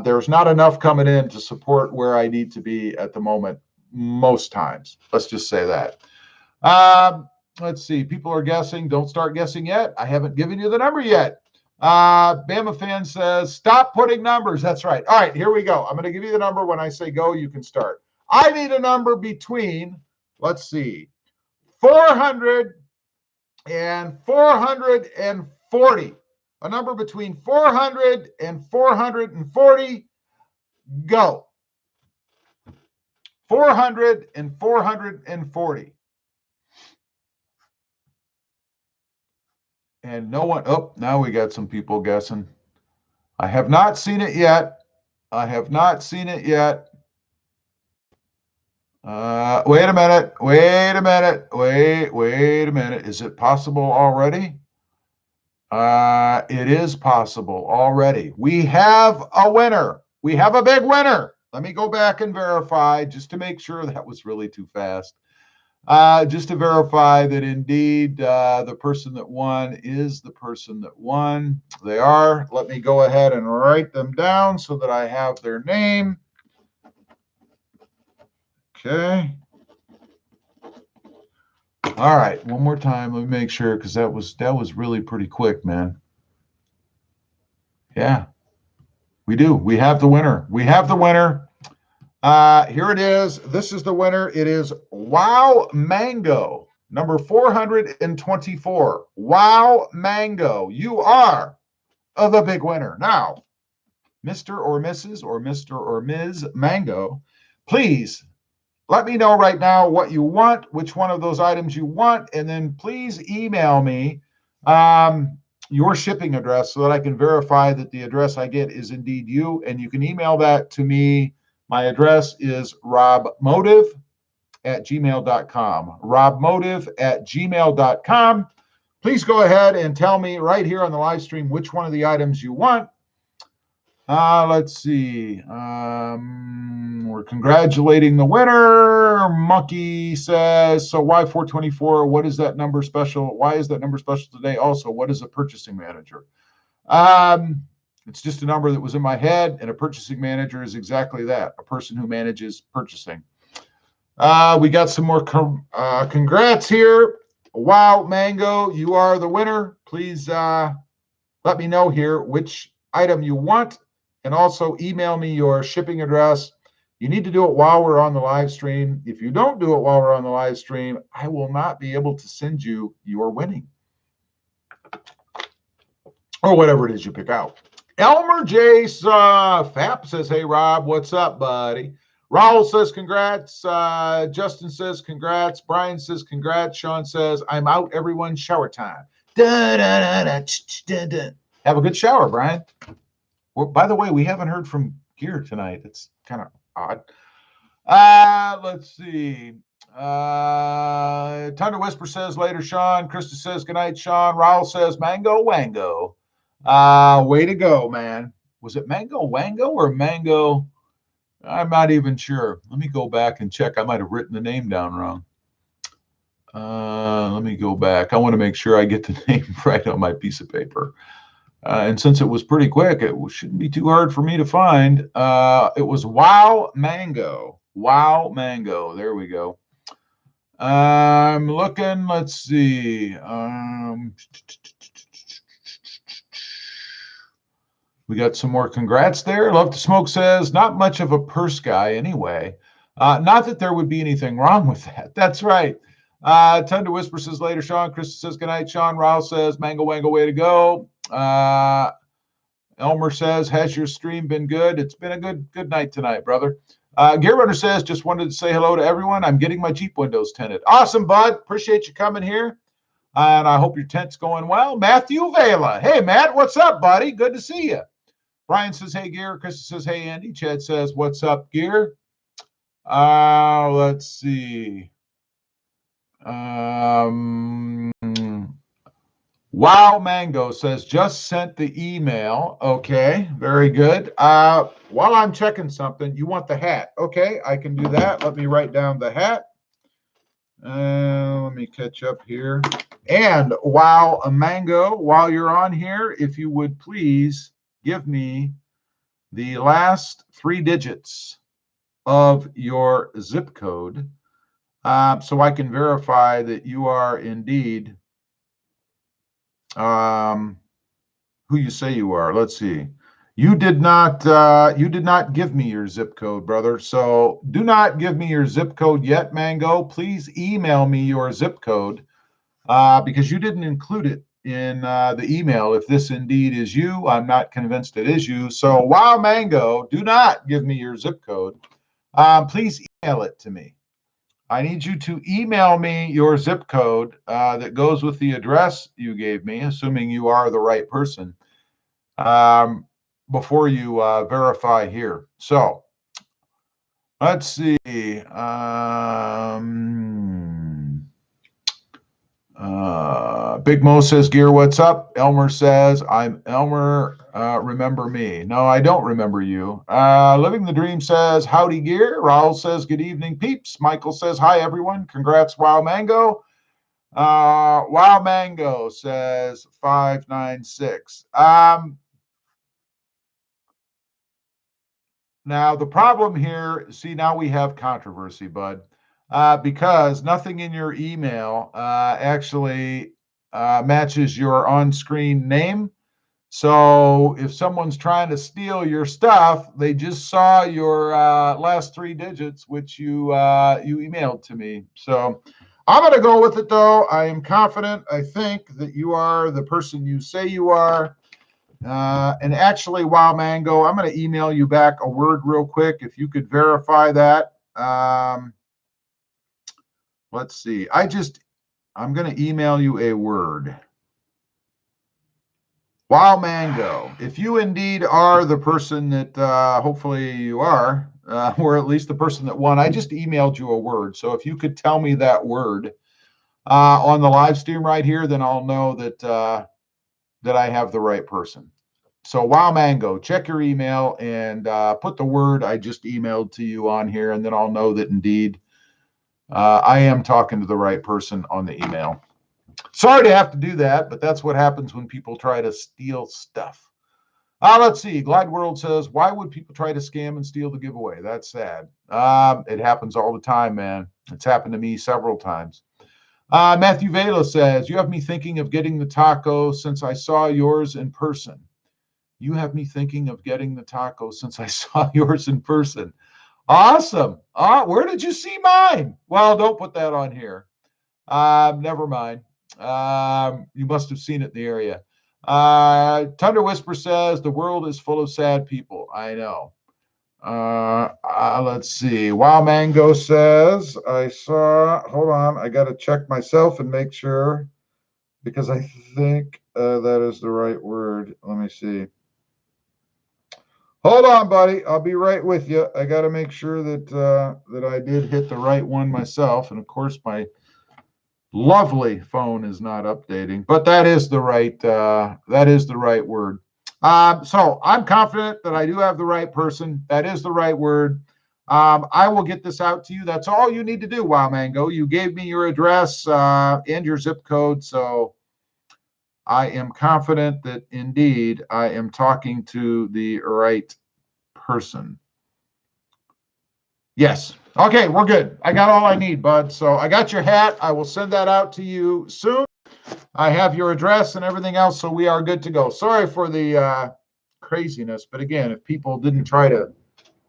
there's not enough coming in to support where I need to be at the moment, most times. Let's just say that. Let's see. People are guessing. Don't start guessing yet. I haven't given you the number yet. Bama fan says, stop putting numbers. That's right. All right, here we go. I'm going to give you the number. When I say go, you can start. I need a number between, let's see, 400 and 440. A number between 400 and 440. Go. 400 and 440. And no one, now we got some people guessing. I have not seen it yet. I have not seen it yet. Wait a minute. Wait a minute. Wait a minute. Is it possible already? It is possible already. We have a winner. We have a big winner. Let me go back and verify just to make sure that was really too fast. Just to verify that indeed the person that won is the person that won. They are. Let me go ahead and write them down so that I have their name. Okay. All right. One more time. Let me make sure, because that was really pretty quick, man. Yeah. We do. We have the winner. We have the winner. Here it is. This is the winner. It is Wow Mango, number 424. Wow Mango. You are the big winner. Now, Mr. or Mrs. or Mr. or Ms. Mango, please let me know right now what you want, which one of those items you want, and then please email me your shipping address so that I can verify that the address I get is indeed you, and you can email that to me. My address is robmotive@gmail.com. robmotive@gmail.com. Please go ahead and tell me right here on the live stream which one of the items you want. Let's see. We're congratulating the winner. Monkey says, so why 424? What is that number special? Why is that number special today? Also, what is a purchasing manager? It's just a number that was in my head, and a purchasing manager is exactly that, a person who manages purchasing. We got some more congrats here. Wow, Mango, you are the winner. Please let me know here which item you want, and also email me your shipping address. You need to do it while we're on the live stream. If you don't do it while we're on the live stream, I will not be able to send you your winning, or whatever it is you pick out. Elmer J. Fap says, hey, Rob, what's up, buddy? Raul says, congrats. Justin says, congrats. Brian says, congrats. Sean says, I'm out, everyone. Shower time. Da, da, da, da, da, da. Have a good shower, Brian. Well, by the way, we haven't heard from Gear tonight. It's kind of odd. Let's see. Tundra Whisper says, later, Sean. Krista says, good night, Sean. Raul says, Mango Wango. Way to go, man. Was it Mango Wango or Mango? I'm not even sure. Let me go back and check. I might have written the name down wrong. Let me go back. I want to make sure I get the name right on my piece of paper. And since it was pretty quick, it shouldn't be too hard for me to find. It was Wow Mango. Wow Mango. There we go. I'm looking. Let's see. We got some more congrats there. Love to Smoke says, not much of a purse guy anyway. Not that there would be anything wrong with that. That's right. Tundra Whisper says, later, Sean. Krista says, good night, Sean. Raul says, Mango Wango, way to go. Elmer says, has your stream been good? It's been a good night tonight, brother. Gear Runner says, just wanted to say hello to everyone. I'm getting my Jeep windows tinted. Awesome, bud. Appreciate you coming here. And I hope your tent's going well. Matthew Vela. Hey, Matt, what's up, buddy? Good to see you. Brian says, hey, Gear. Krista says, hey, Andy. Chad says, what's up, Gear? Let's see. Wow Mango says, just sent the email. Okay, very good. While I'm checking something, you want the hat. Okay, I can do that. Let me write down the hat. Let me catch up here. And Wow Mango, while you're on here, if you would please give me the last 3 digits of your zip code so I can verify that you are indeed who you say you are. Let's see. You did not give me your zip code, brother. So do not give me your zip code yet, Mango. Please email me your zip code because you didn't include it in the email. If this indeed is you, I'm not convinced it is you. So wow, Mango, do not give me your zip code. Please email it to me. I need you to email me your zip code that goes with the address you gave me, assuming you are the right person, before you verify here. So let's see. Big Mo says, Gear, what's up? Elmer says, I'm Elmer. Remember me. No, I don't remember you. Living the Dream says, howdy, Gear. Raul says, good evening, peeps. Michael says, hi, everyone. Congrats, Wow Mango. Wow Mango says 596. Now, the problem here, see, now we have controversy, bud, because nothing in your email actually matches your on-screen name. So if someone's trying to steal your stuff, they just saw your last 3 digits, which you emailed to me. So I'm going to go with it, though. I am confident. I think that you are the person you say you are. And actually, Wow Mango, I'm going to email you back a word real quick. If you could verify that. Let's see. I'm going to email you a word. Wow Mango, if you indeed are the person that hopefully you are, or at least the person that won, I just emailed you a word. So if you could tell me that word on the live stream right here, then I'll know that that I have the right person. So Wow Mango, check your email and put the word I just emailed to you on here, and then I'll know that indeed I am talking to the right person on the email. Sorry to have to do that, but that's what happens when people try to steal stuff. Let's see. Glide World says, why would people try to scam and steal the giveaway? That's sad. It happens all the time, man. It's happened to me several times. Matthew Vela says, you have me thinking of getting the taco since I saw yours in person. You have me thinking of getting the taco since I saw yours in person. Awesome. Where did you see mine? Well, don't put that on here. Never mind. You must have seen it in the area. Tundra Whisper says, the world is full of sad people. I know. Let's see. Wow Mango says, hold on, I got to check myself and make sure because I think that is the right word. Let me see. Hold on, buddy. I'll be right with you. I got to make sure that I did hit the right one myself. And of course, my lovely phone is not updating, but that is the right word. So I'm confident that I do have the right person. That is the right word. I will get this out to you. That's all you need to do, Wow Mango. You gave me your address and your zip code, so I am confident that indeed I am talking to the right person. Yes. Okay, we're good. I got all I need, bud. So I got your hat. I will send that out to you soon. I have your address and everything else, so we are good to go. Sorry for the craziness, but again, if people didn't try to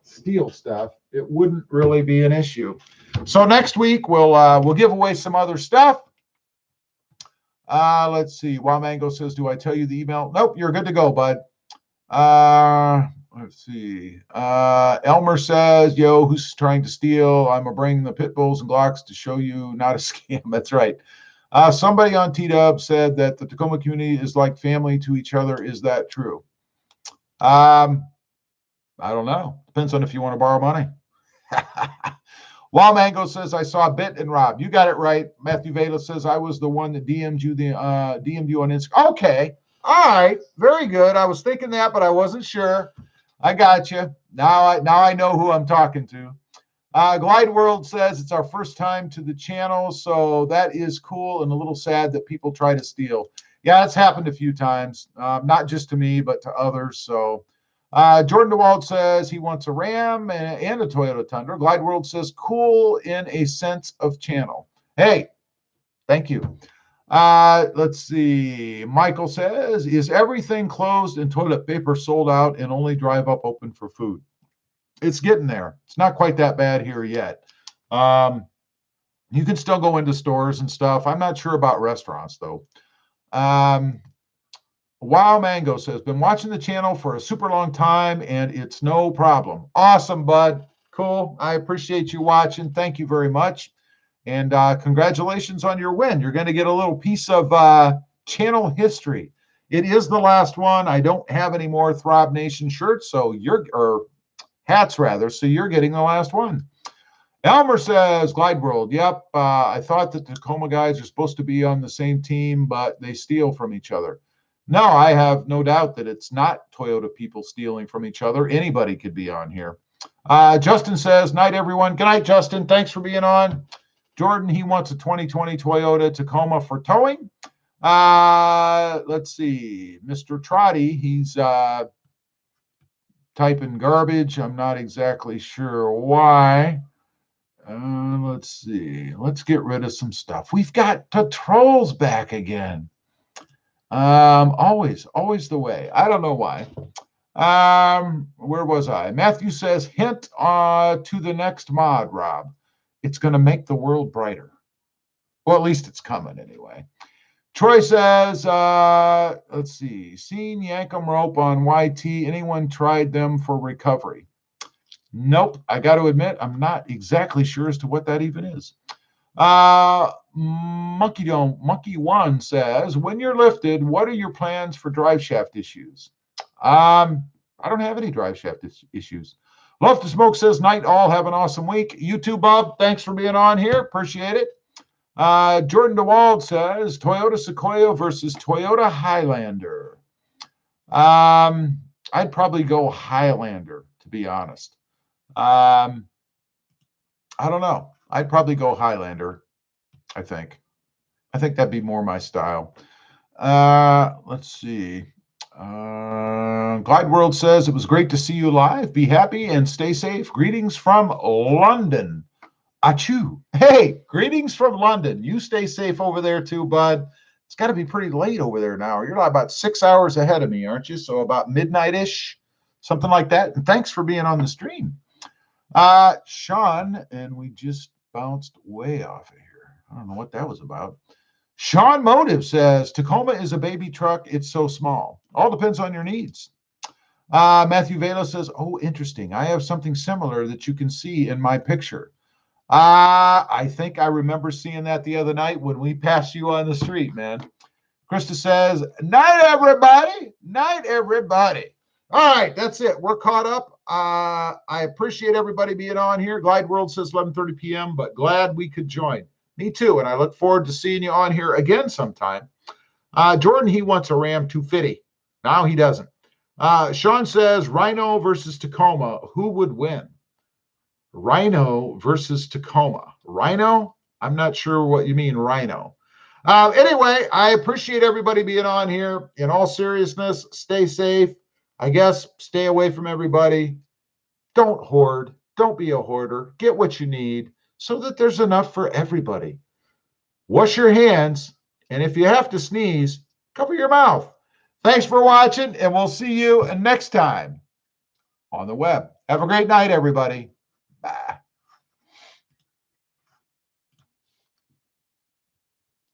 steal stuff, it wouldn't really be an issue. So next week we'll give away some other stuff. Let's see. Wow Mango says, "Do I tell you the email?" Nope, you're good to go, bud. Let's see. Elmer says, "Yo, who's trying to steal? I'm gonna bring the pit bulls and Glocks to show you not a scam." That's right. Somebody on T-Dub said that the Tacoma community is like family to each other. Is that true? I don't know. Depends on if you want to borrow money. Wild Mango says, I saw Bit and Rob. You got it right. Matthew Vela says, I was the one that DM'd you on Instagram. Okay. All right. Very good. I was thinking that, but I wasn't sure. I got you. Now I know who I'm talking to. Glide World says it's our first time to the channel, so that is cool and a little sad that people try to steal. Yeah, it's happened a few times, not just to me, but to others. So Jordan DeWald says he wants a Ram and a Toyota Tundra. Glide World says cool in a sense of channel. Hey, thank you. Let's see. Michael says, is everything closed and toilet paper sold out and only drive up open for food? It's getting there. It's not quite that bad here yet. You can still go into stores and stuff. I'm not sure about restaurants, though. Wow Mango says, been watching the channel for a super long time, and it's no problem. Awesome, bud. Cool. I appreciate you watching. Thank you very much. And congratulations on your win. You're going to get a little piece of channel history. It is the last one. I don't have any more Throb Nation shirts, so or hats rather, so you're getting the last one. Elmer says, Glide World, yep, I thought that the Tacoma guys are supposed to be on the same team, but they steal from each other. No, I have no doubt that it's not Toyota people stealing from each other. Anybody could be on here. Justin says, night, everyone. Good night, Justin. Thanks for being on. Jordan, he wants a 2020 Toyota Tacoma for towing. Let's see. Mr. Trotty, he's typing garbage. I'm not exactly sure why. Let's see. Let's get rid of some stuff. We've got the trolls back again. Always the way. I don't know why. Where was I? Matthew says, hint to the next mod, Rob. It's going to make the world brighter. Well, at least it's coming anyway. Troy says, let's see. Seen Yankum rope on YT. Anyone tried them for recovery? Nope. I got to admit, I'm not exactly sure as to what that even is. Monkey One says, when you're lifted, what are your plans for drive shaft issues? I don't have any drive shaft issues. Love to Smoke says, night all, have an awesome week. You too, Bob. Thanks for being on here. Appreciate it. Jordan DeWald says, Toyota Sequoia versus Toyota Highlander. I'd probably go Highlander, to be honest. I don't know. I'd probably go Highlander, I think. I think that'd be more my style. Let's see. Glide World says it was great to see you live. Be happy and stay safe. Greetings from London. Achoo. Hey, greetings from London. You stay safe over there too, bud. It's got to be pretty late over there now. You're about 6 hours ahead of me, aren't you? So about midnight-ish, something like that. And thanks for being on the stream. Sean, and we just bounced way off of here. I don't know what that was about. Sean Motive says, Tacoma is a baby truck. It's so small. All depends on your needs. Matthew Vela says, oh, interesting. I have something similar that you can see in my picture. I think I remember seeing that the other night when we passed you on the street, man. Krista says, night, everybody. Night, everybody. All right, that's it. We're caught up. I appreciate everybody being on here. Glide World says 11:30 p.m., but glad we could join. Me too, and I look forward to seeing you on here again sometime. Jordan, he wants a Ram 250. Now he doesn't. Sean says, Rhino versus Tacoma. Who would win? Rhino versus Tacoma. Rhino? I'm not sure what you mean, Rhino. Anyway, I appreciate everybody being on here. In all seriousness, stay safe. I guess stay away from everybody. Don't hoard. Don't be a hoarder. Get what you need so that there's enough for everybody. Wash your hands, and if you have to sneeze, cover your mouth. Thanks for watching, and we'll see you next time on the web. Have a great night, everybody.